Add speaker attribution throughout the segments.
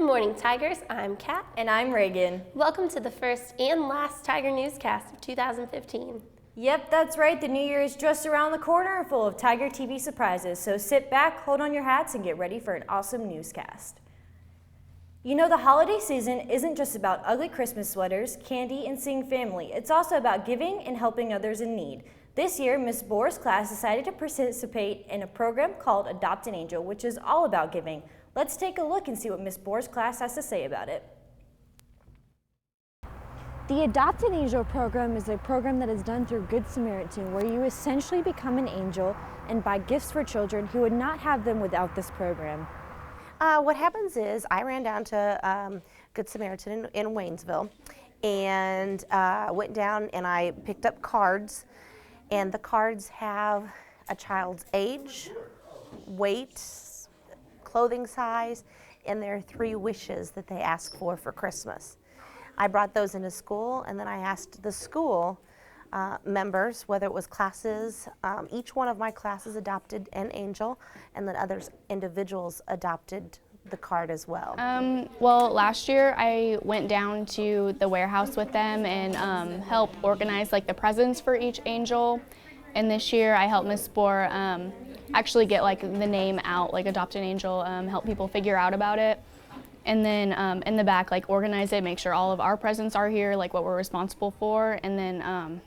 Speaker 1: Good morning, Tigers. I'm Kat.
Speaker 2: And I'm Reagan.
Speaker 1: Welcome to the first and last Tiger Newscast of 2015.
Speaker 2: Yep, that's right. The new year is just around the corner and full of Tiger TV surprises. So sit back, hold on your hats, and get ready for an awesome newscast. You know, the holiday season isn't just about ugly Christmas sweaters, candy, and seeing family. It's also about giving and helping others in need. This year, Ms. Bohr's class decided to participate in a program called Adopt an Angel, which is all about giving. Let's take a look and see what Ms. Bohr's class has to say about it.
Speaker 3: The Adopt an Angel program is a program that is done through Good Samaritan, where you essentially become an angel and buy gifts for children who would not have them without this program.
Speaker 4: What happens is I ran down to Good Samaritan in Waynesville and went down and I picked up cards, and the cards have a child's age, weight, clothing size, and their 3 wishes that they ask for Christmas. I brought those into school, and then I asked the school members, whether it was classes, each one of my classes adopted an angel, and then others individuals adopted the card as well.
Speaker 5: Well, last year I went down to the warehouse with them and helped organize like the presents for each angel. And this year I helped Miss Bohr actually get like the name out, like Adopt an Angel, help people figure out about it. And then in the back, like organize it, make sure all of our presents are here, like what we're responsible for. And then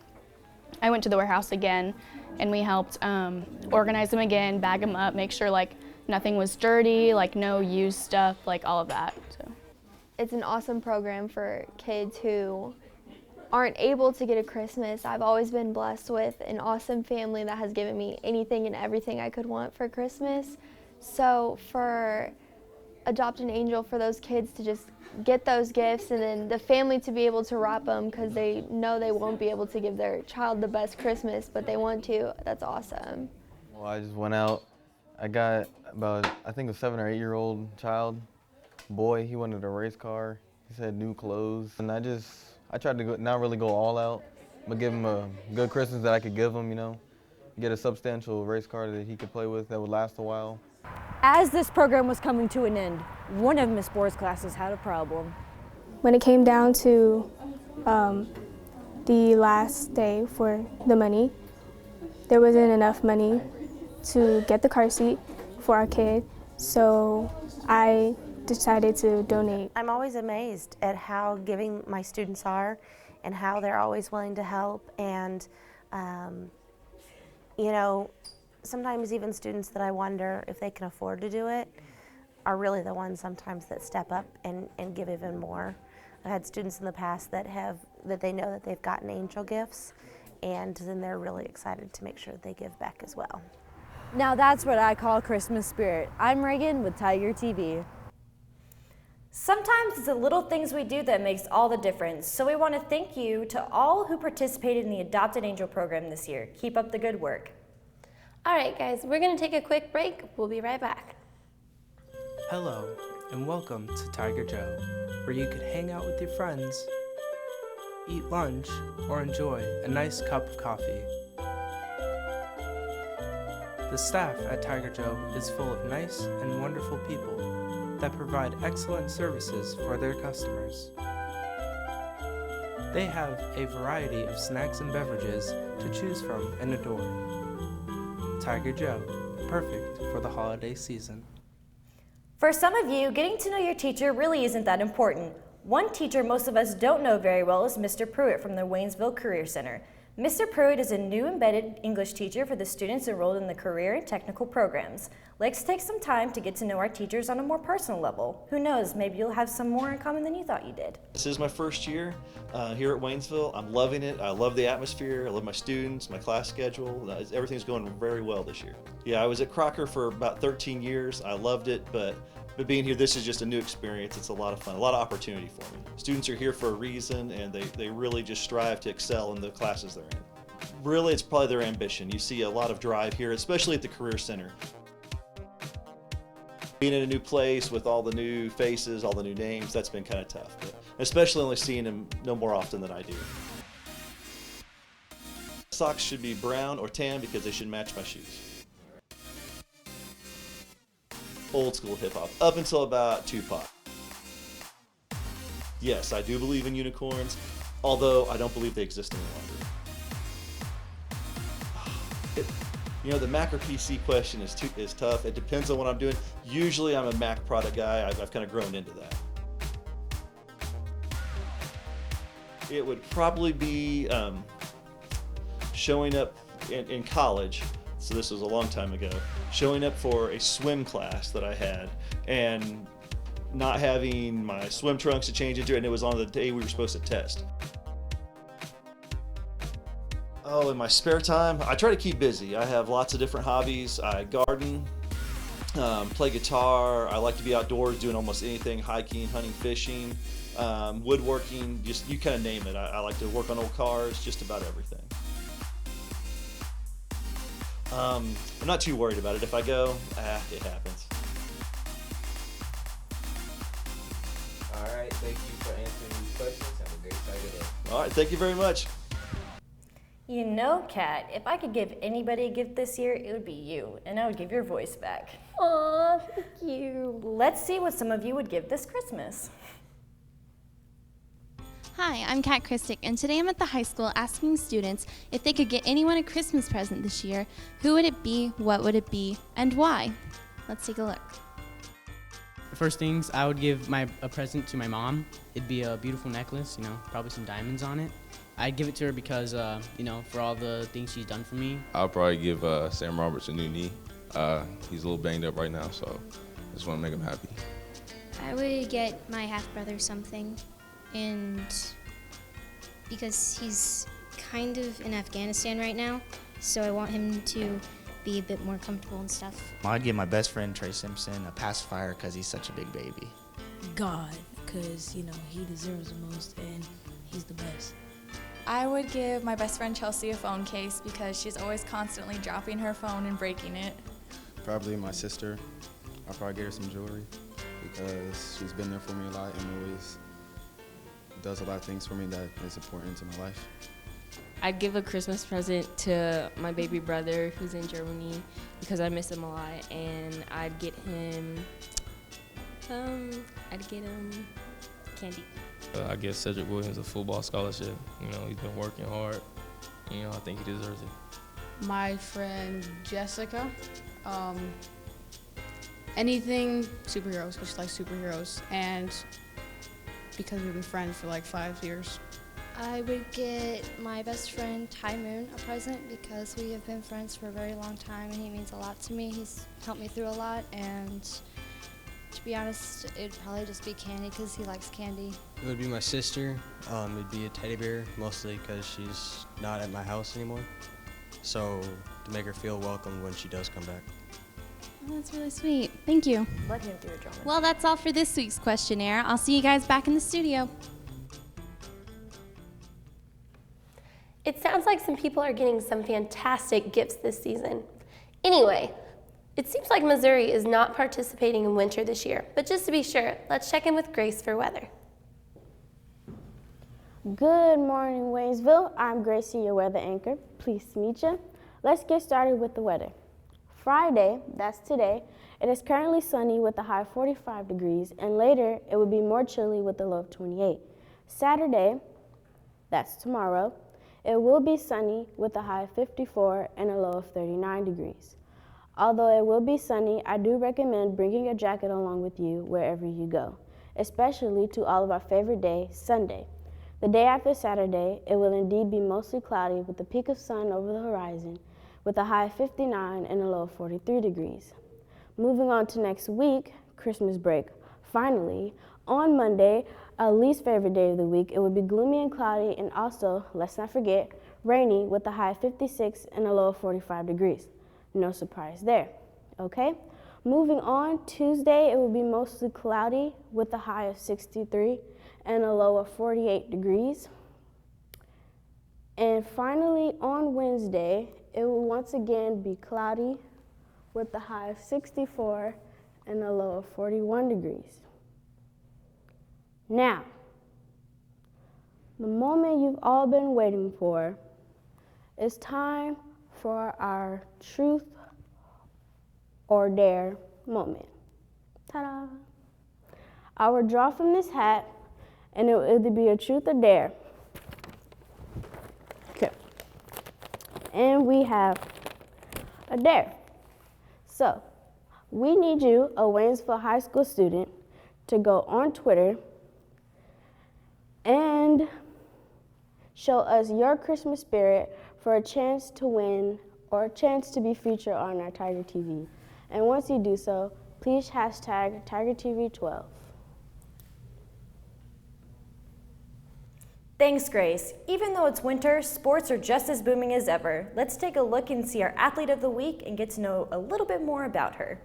Speaker 5: I went to the warehouse again and we helped organize them again, bag them up, make sure like nothing was dirty, like no used stuff, like all of that. So
Speaker 6: it's an awesome program for kids who aren't able to get a Christmas. I've always been blessed with an awesome family that has given me anything and everything I could want for Christmas. So for Adopt an Angel, for those kids to just get those gifts and then the family to be able to wrap them because they know they won't be able to give their child the best Christmas, but they want to, that's awesome.
Speaker 7: Well, I just went out. I got about, I think a 7 or 8 year old child, boy, he wanted a race car. He said new clothes. And I tried to not really go all out, but give him a good Christmas that I could give him, you know. Get a substantial race car that he could play with that would last a while.
Speaker 3: As this program was coming to an end, one of Ms. Bohr's classes had a problem.
Speaker 8: When it came down to the last day for the money, there wasn't enough money to get the car seat for our kid, so I decided to donate.
Speaker 4: I'm always amazed at how giving my students are and how they're always willing to help, and you know, sometimes even students that I wonder if they can afford to do it are really the ones sometimes that step up and give even more. I've had students in the past that they know that they've gotten angel gifts, and then they're really excited to make sure that they give back as well.
Speaker 2: Now that's what I call Christmas spirit. I'm Reagan with Tiger TV. Sometimes it's the little things we do that makes all the difference. So we want to thank you to all who participated in the Adopt an Angel program this year. Keep up the good work.
Speaker 1: All right, guys, we're going to take a quick break. We'll be right back.
Speaker 9: Hello, and welcome to Tiger Joe, where you could hang out with your friends, eat lunch, or enjoy a nice cup of coffee. The staff at Tiger Joe is full of nice and wonderful people that provide excellent services for their customers. They have a variety of snacks and beverages to choose from and adore. Tiger Joe, perfect for the holiday season.
Speaker 2: For some of you, getting to know your teacher really isn't that important. One teacher most of us don't know very well is Mr. Pruitt from the Waynesville Career Center. Mr. Pruitt is a new embedded English teacher for the students enrolled in the career and technical programs. Let's take some time to get to know our teachers on a more personal level. Who knows, maybe you'll have some more in common than you thought you did.
Speaker 10: This is my first year here at Waynesville. I'm loving it. I love the atmosphere. I love my students, my class schedule. Everything's going very well this year. Yeah, I was at Crocker for about 13 years. I loved it, but being here, this is just a new experience. It's a lot of fun, a lot of opportunity for me. Students are here for a reason, and they really just strive to excel in the classes they're in. Really, it's probably their ambition. You see a lot of drive here, especially at the Career Center. Being in a new place with all the new faces, all the new names, that's been kind of tough. But especially only seeing them no more often than I do. Socks should be brown or tan because they should match my shoes. Old school hip hop, up until about Tupac. Yes, I do believe in unicorns, although I don't believe they exist any longer. The Mac or PC question is tough. It depends on what I'm doing. Usually I'm a Mac product guy. I've kind of grown into that. It would probably be showing up in college, so this was a long time ago, showing up for a swim class that I had and not having my swim trunks to change into, and it was on the day we were supposed to test. Oh, in my spare time, I try to keep busy. I have lots of different hobbies. I garden, play guitar. I like to be outdoors doing almost anything, hiking, hunting, fishing, woodworking, just you kind of name it. I like to work on old cars, just about everything. I'm not too worried about it. If I go, it happens.
Speaker 11: All right, thank you for answering these questions. Have a great Tiger Day.
Speaker 10: All right, thank you very much.
Speaker 2: You know, Kat, if I could give anybody a gift this year, it would be you, and I would give your voice back.
Speaker 1: Aw, thank you.
Speaker 2: Let's see what some of you would give this Christmas.
Speaker 12: Hi, I'm Kat Christic, and today I'm at the high school asking students if they could get anyone a Christmas present this year. Who would it be, what would it be, and why? Let's take a look.
Speaker 13: First things, I would give a present to my mom. It'd be a beautiful necklace, probably some diamonds on it. I'd give it to her because, for all the things she's done for me.
Speaker 14: I'll probably give Sam Roberts a new knee. He's a little banged up right now, so I just want to make him happy.
Speaker 15: I would get my half-brother something, and because he's kind of in Afghanistan right now, so I want him to be a bit more comfortable and stuff.
Speaker 16: I'd give my best friend Trey Simpson a pacifier because he's such a big baby.
Speaker 17: God, because, he deserves the most and he's the best.
Speaker 18: I would give my best friend Chelsea a phone case because she's always constantly dropping her phone and breaking it.
Speaker 19: Probably my sister. I'll probably get her some jewelry because she's been there for me a lot and always does a lot of things for me that is important to my life.
Speaker 20: I'd give a Christmas present to my baby brother who's in Germany because I miss him a lot, and I'd get him candy.
Speaker 21: I give Cedric Williams a football scholarship. He's been working hard. I think he deserves it.
Speaker 22: My friend Jessica. Anything superheroes, because she likes superheroes, and because we've been friends for like 5 years.
Speaker 15: I would get my best friend Ty Moon a present because we have been friends for a very long time and he means a lot to me. He's helped me through a lot, and to be honest, it'd probably just be candy because he likes candy.
Speaker 23: It would be my sister. It'd be a teddy bear, mostly because she's not at my house anymore. So to make her feel welcome when she does come back.
Speaker 12: Oh, that's really sweet. Thank you.
Speaker 2: Let him do it, Drummond.
Speaker 12: Well, that's all for this week's questionnaire. I'll see you guys back in the studio.
Speaker 1: It sounds like some people are getting some fantastic gifts this season. Anyway, it seems like Missouri is not participating in winter this year, but just to be sure, let's check in with Grace for weather.
Speaker 3: Good morning, Waynesville. I'm Gracie, your weather anchor. Pleased to meet you. Let's get started with the weather. Friday, that's today, it is currently sunny with a high of 45 degrees, and later it will be more chilly with a low of 28. Saturday, that's tomorrow, it will be sunny with a high of 54 and a low of 39 degrees. Although it will be sunny, I do recommend bringing a jacket along with you wherever you go, especially to all of our favorite day, Sunday. The day after Saturday, it will indeed be mostly cloudy with a peak of sun over the horizon with a high of 59 and a low of 43 degrees. Moving on to next week, Christmas break. Finally, on Monday, our least favorite day of the week, it will be gloomy and cloudy, and also, let's not forget, rainy with a high of 56 and a low of 45 degrees. No surprise there, okay? Moving on, Tuesday, it will be mostly cloudy with a high of 63 and a low of 48 degrees. And finally, on Wednesday, it will once again be cloudy with a high of 64 and a low of 41 degrees. Now, the moment you've all been waiting for, it's time for our truth or dare moment. Ta-da! Our draw from this hat, and it will either be a truth or dare. Okay. And we have a dare. So, we need you, a Waynesville High School student, to go on Twitter and show us your Christmas spirit for a chance to win or a chance to be featured on our Tiger TV. And once you do so, please hashtag TigerTV12.
Speaker 2: Thanks, Grace. Even though it's winter, sports are just as booming as ever. Let's take a look and see our Athlete of the Week and get to know a little bit more about her.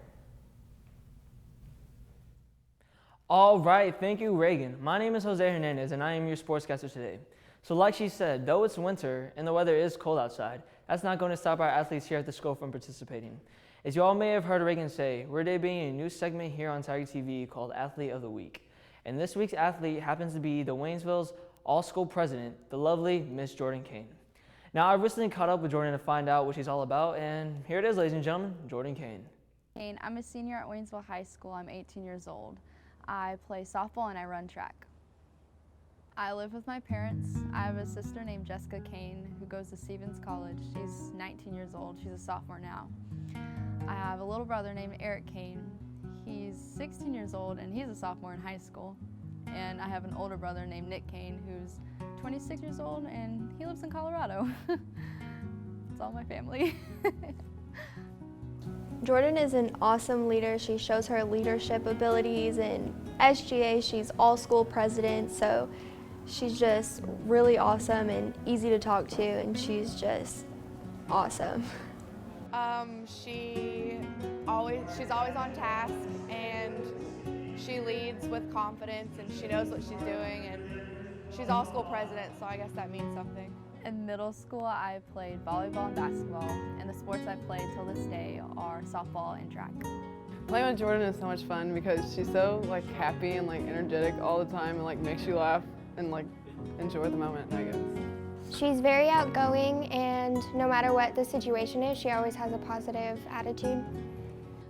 Speaker 5: All right, thank you, Reagan. My name is Jose Hernandez, and I am your sportscaster today. So like she said, though it's winter and the weather is cold outside, that's not going to stop our athletes here at the school from participating. As you all may have heard Reagan say, we're debuting a new segment here on Tiger TV called Athlete of the Week. And this week's athlete happens to be the Waynesville's all-school president, the lovely Miss Jordan Kane. Now, I recently caught up with Jordan to find out what she's all about, and here it is, ladies and gentlemen, Jordan Kane.
Speaker 6: I'm a senior at Waynesville High School. I'm 18 years old. I play softball and I run track. I live with my parents. I have a sister named Jessica Kane who goes to Stevens College. She's 19 years old. She's a sophomore now. I have a little brother named Eric Kane. He's 16 years old and he's a sophomore in high school. And I have an older brother named Nick Kane who's 26 years old and he lives in Colorado. It's all my family.
Speaker 7: Jordan is an awesome leader. She shows her leadership abilities. In SGA, she's all-school president, so she's just really awesome and easy to talk to, and she's just awesome.
Speaker 24: She's always on task, and she leads with confidence, and she knows what she's doing, and she's all-school president, so I guess that means something.
Speaker 6: In middle school, I played volleyball and basketball, and the sports I play till this day are softball and track.
Speaker 25: Playing with Jordan is so much fun because she's so happy and energetic all the time and makes you laugh and enjoy the moment, I guess.
Speaker 7: She's very outgoing, and no matter what the situation is, she always has a positive attitude.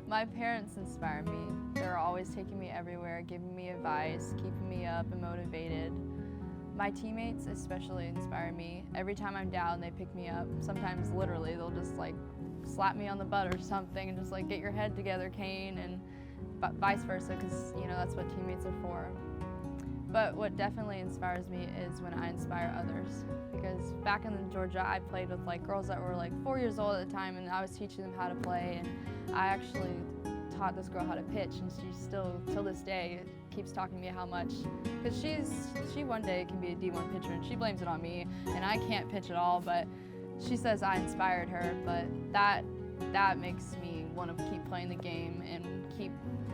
Speaker 6: My parents inspire me. They're always taking me everywhere, giving me advice, keeping me up and motivated. My teammates especially inspire me. Every time I'm down, they pick me up. Sometimes literally, they'll just slap me on the butt or something and just get your head together, Kane, and vice versa, because that's what teammates are for. But what definitely inspires me is when I inspire others. Because back in Georgia, I played with girls that were 4 years old at the time, and I was teaching them how to play. And I actually taught this girl how to pitch, and she still, till this day, keeps talking to me how much, because she one day can be a D1 pitcher, and she blames it on me, and I can't pitch at all, but she says I inspired her, but that makes me want to keep playing the game and keep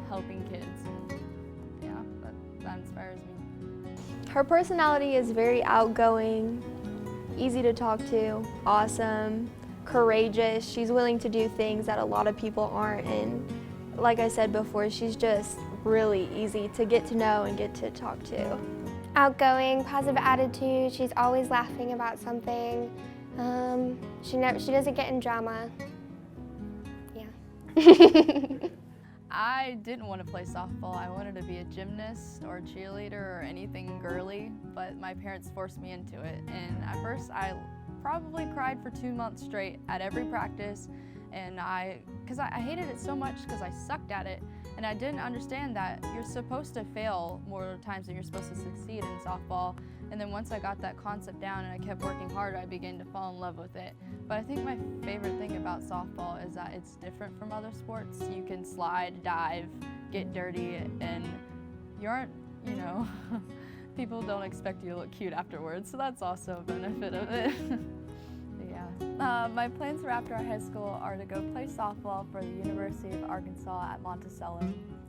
Speaker 6: helping kids. Yeah, that inspires me.
Speaker 7: Her personality is very outgoing, easy to talk to, awesome, courageous. She's willing to do things that a lot of people aren't, and like I said before, she's just really easy to get to know and get to talk to.
Speaker 26: Outgoing, positive attitude. She's always laughing about something. She doesn't get in drama. Yeah.
Speaker 6: I didn't want to play softball. I wanted to be a gymnast or a cheerleader or anything girly, but my parents forced me into it. And at first, I probably cried for 2 months straight at every practice, and because I hated it so much because I sucked at it. And I didn't understand that you're supposed to fail more times than you're supposed to succeed in softball. And then once I got that concept down and I kept working harder, I began to fall in love with it. But I think my favorite thing about softball is that it's different from other sports. You can slide, dive, get dirty, and you aren't, people don't expect you to look cute afterwards. So that's also a benefit of it. My plans for after high school are to go play softball for the University of Arkansas at Monticello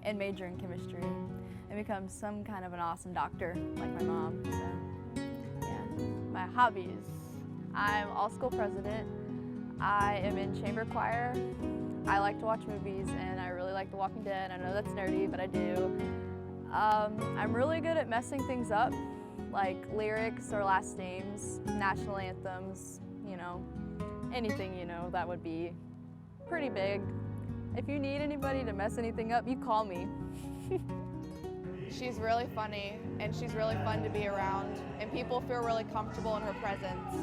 Speaker 6: and major in chemistry and become some kind of an awesome doctor like my mom. So, yeah. My hobbies. I'm all-school president. I am in chamber choir. I like to watch movies, and I really like The Walking Dead. I know that's nerdy, but I do. I'm really good at messing things up, like lyrics or last names, national anthems, anything, that would be pretty big. If you need anybody to mess anything up, you call me.
Speaker 24: She's really funny, and she's really fun to be around, and people feel really comfortable in her presence.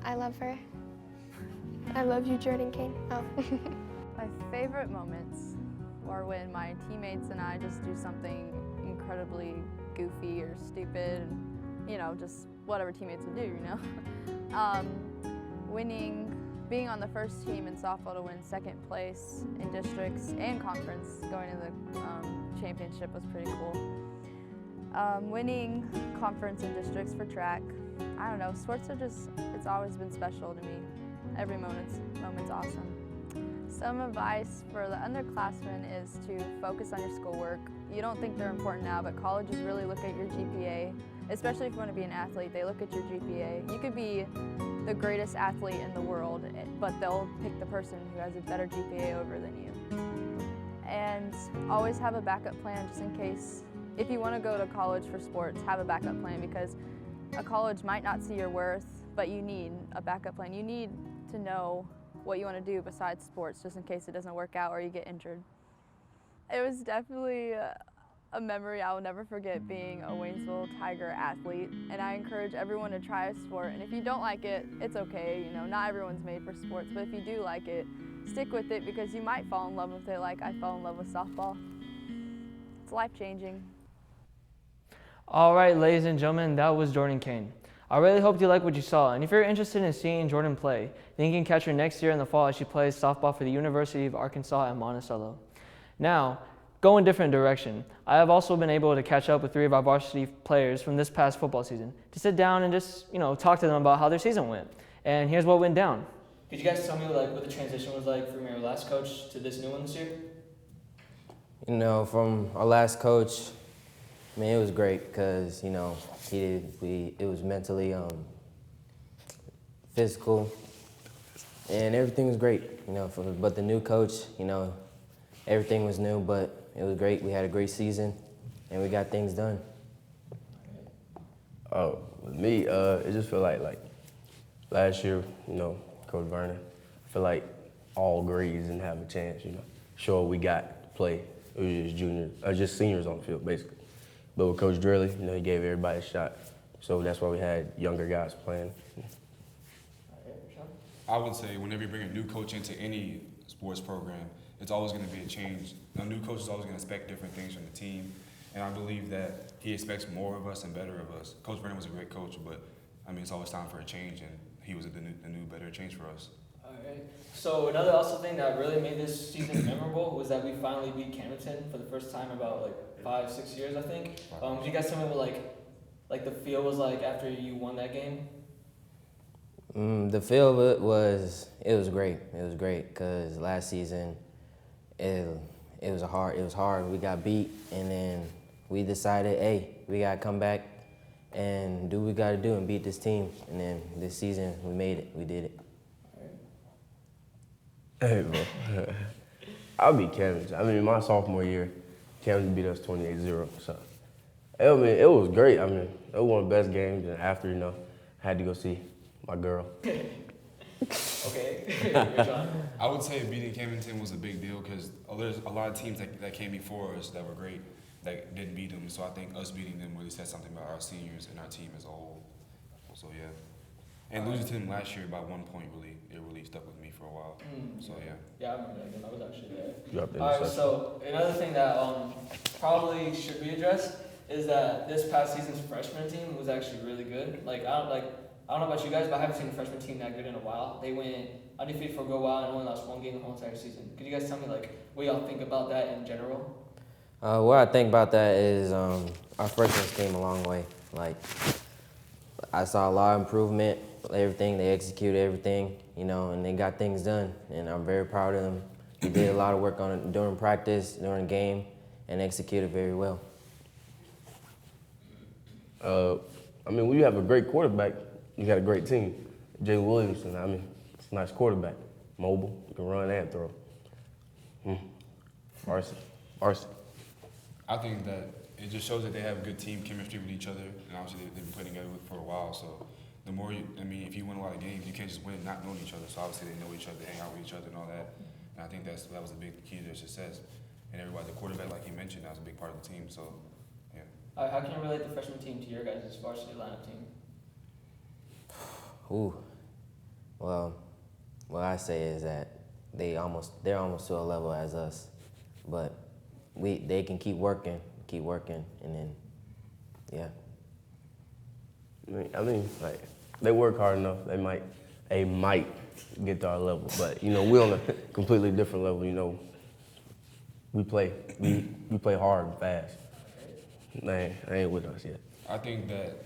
Speaker 26: I love her. I love you, Jordan Kane. Oh.
Speaker 6: My favorite moments are when my teammates and I just do something incredibly goofy or stupid, you know, just whatever teammates would do, you know. Winning, being on the first team in softball to win second place in districts and conference, going to the championship was pretty cool. Winning conference and districts for track, I don't know, sports are just, it's always been special to me. Every moment's awesome. Some advice for the underclassmen is to focus on your schoolwork. You don't think they're important now, but colleges really look at your GPA, especially if you want to be an athlete. They look at your GPA. You could be the greatest athlete in the world, but they'll pick the person who has a better GPA over than you. And always have a backup plan just in case. If you want to go to college for sports, have a backup plan, because a college might not see your worth, but you need a backup plan. You need to know what you want to do besides sports, just in case it doesn't work out or you get injured. It was definitely a memory I will never forget, being a Waynesville Tiger athlete, and I encourage everyone to try a sport. And if you don't like it, it's okay. You know, not everyone's made for sports, but if you do like it, stick with it, because you might fall in love with it like I fell in love with softball. It's life-changing.
Speaker 5: All right, ladies and gentlemen, that was Jordan Kane. I really hope you like what you saw, and if you're interested in seeing Jordan play, then you can catch her next year in the fall as she plays softball for the University of Arkansas at Monticello. Now, go in a different direction. I have also been able to catch up with 3 of our varsity players from this past football season to sit down and just, talk to them about how their season went. And here's what went down. Could you guys tell me what the transition was like from your last coach to this new one this year?
Speaker 4: From our last coach, it was great because, it was mentally, physical, and everything was great, but the new coach, everything was new, but it was great. We had a great season, and we got things done.
Speaker 8: Oh, with me, it just felt like last year, Coach Vernon, I feel like all grades didn't have a chance, Sure, we got to play. It was just seniors on the field, basically. But with Coach Drilley, he gave everybody a shot. So that's why we had younger guys playing.
Speaker 9: I would say whenever you bring a new coach into any sports program, it's always going to be a change. A new coach is always going to expect different things from the team. And I believe that he expects more of us and better of us. Coach Vernon was a great coach, but it's always time for a change, and he was the new better change for us.
Speaker 5: All right. So another also thing that really made this season memorable was that we finally beat Camdenton for the first time in about 5-6 years, I think. Could you guys tell me what the feel was like after you won that game?
Speaker 4: The feel of it was great. It was great because last season it was hard. We got beat, and then we decided, hey, we gotta come back and do what we gotta do and beat this team. And then this season we made it. We did it.
Speaker 8: Hey, bro. I'll beat Camden. My sophomore year, Camden beat us 28-0. So, it was great. It was one of the best games. And after, I had to go see my girl.
Speaker 5: Okay.
Speaker 9: I would say beating Camden was a big deal because there's a lot of teams that came before us that were great that didn't beat them. So I think us beating them really said something about our seniors and our team as a whole. So, yeah. And losing to them last year by 1 point really stuck with me for a while. So yeah.
Speaker 5: Yeah, I remember that game. I was actually there.
Speaker 8: Dropped
Speaker 5: All right. So another thing that probably should be addressed is that this past season's freshman team was actually really good. I don't know about you guys, but I haven't seen a freshman team that good in a while. They went undefeated for a good while and only lost 1 game the whole entire season. Could you guys tell me what y'all think about that in general?
Speaker 4: What I think about that is our freshmen came a long way. I saw a lot of improvement. Everything, they executed everything, and they got things done, and I'm very proud of them. We did a lot of work on it during practice, during the game, and executed very well.
Speaker 8: When you have a great quarterback, you got a great team. Jay Williamson, it's a nice quarterback. Mobile, you can run and throw. Varsity.
Speaker 9: I think that it just shows that they have good team chemistry with each other, and obviously they've been playing together for a while, so the more if you win a lot of games, you can't just win not knowing each other. So obviously they know each other, they hang out with each other and all that. And I think that was a big key to their success. And everybody, the quarterback, like you mentioned, that was a big part of the team. So, yeah.
Speaker 5: How can you relate the freshman team to your guys' varsity lineup team?
Speaker 4: Ooh. Well, what I say is that they're almost to a level as us, but they can keep working, and then, yeah.
Speaker 8: I mean, like, they work hard enough. They might get to our level, but we're on a completely different level. We play hard and fast. They ain't with us yet.
Speaker 9: I think that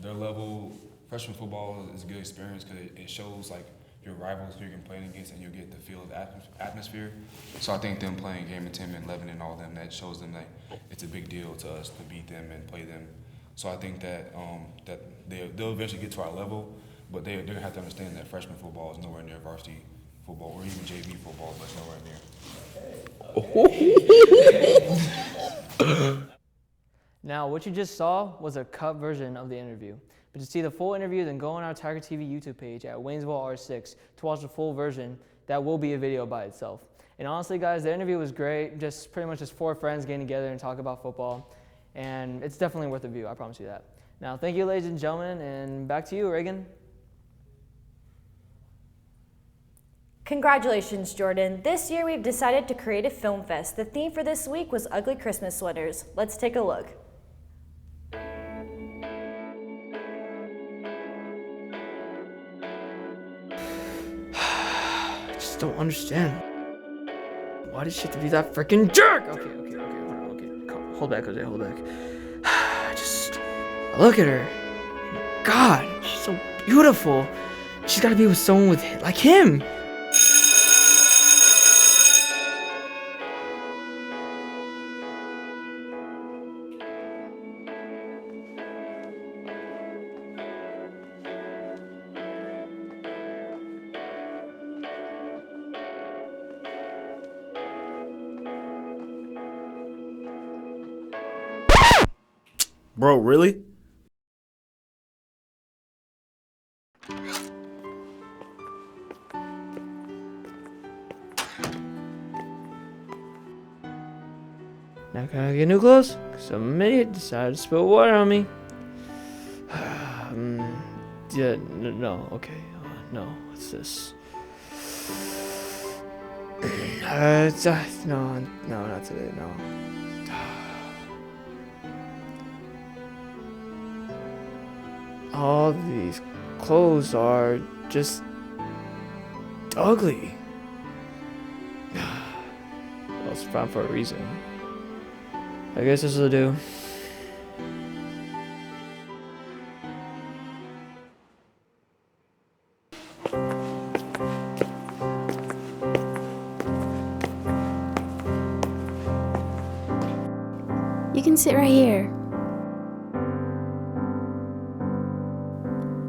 Speaker 9: their level, freshman football is a good experience because it shows like your rivals who you're playing against, and you get the feel of the atmosphere. So I think them playing Gamerton and Lebanon and all them, that shows them that it's a big deal to us to beat them and play them. So I think that that they'll eventually get to our level, but they're gonna have to understand that freshman football is nowhere near varsity football or even JV football, but it's nowhere near.
Speaker 5: Now, what you just saw was a cut version of the interview. But to see the full interview, then go on our TigerTV YouTube page at Waynesville R6 to watch the full version. That will be a video by itself. And honestly, guys, the interview was great. Just pretty much just 4 friends getting together and talk about football. And it's definitely worth a view, I promise you that. Now, thank you, ladies and gentlemen, and back to you, Reagan.
Speaker 2: Congratulations, Jordan. This year we've decided to create a film fest. The theme for this week was ugly Christmas sweaters. Let's take a look.
Speaker 5: I just don't understand. Why does she have to be that freaking jerk? Okay. Hold back, Jose, hold back. I look at her. God, she's so beautiful. She's gotta be with someone like him.
Speaker 10: Bro, really?
Speaker 5: Now can I get new clothes? Some idiot decided to spill water on me. Yeah, no, okay. No, what's this? No, not today, no. All these clothes are just ugly. Well, it's found for a reason. I guess this will do.
Speaker 3: You can sit right here.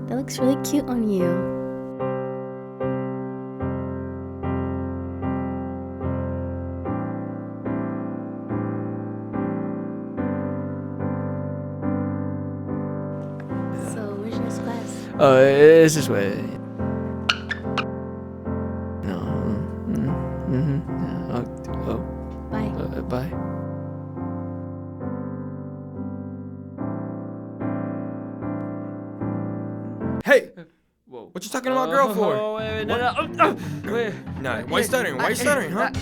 Speaker 3: That looks really cute on you.
Speaker 5: It's this way. No.
Speaker 3: Bye.
Speaker 5: Bye.
Speaker 10: Hey!
Speaker 5: Whoa.
Speaker 10: What you talking to my girl for?
Speaker 5: Wait, no. Wait.
Speaker 10: Nah, why you stuttering? Why you stuttering, huh?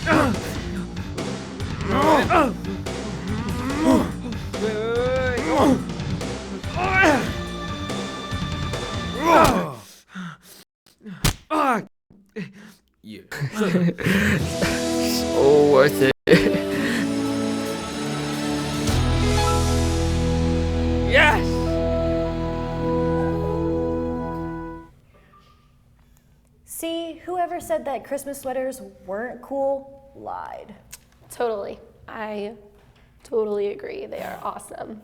Speaker 10: Yeah.
Speaker 5: So worth it. Yes!
Speaker 2: See, whoever said that Christmas sweaters weren't cool lied.
Speaker 1: Totally. I totally agree. They are awesome.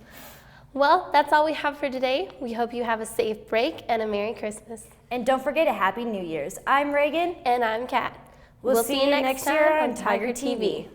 Speaker 1: Well, that's all we have for today. We hope you have a safe break and a Merry Christmas.
Speaker 2: And don't forget a Happy New Year's. I'm Reagan.
Speaker 1: And I'm Kat.
Speaker 2: We'll see you next year on Tiger TV.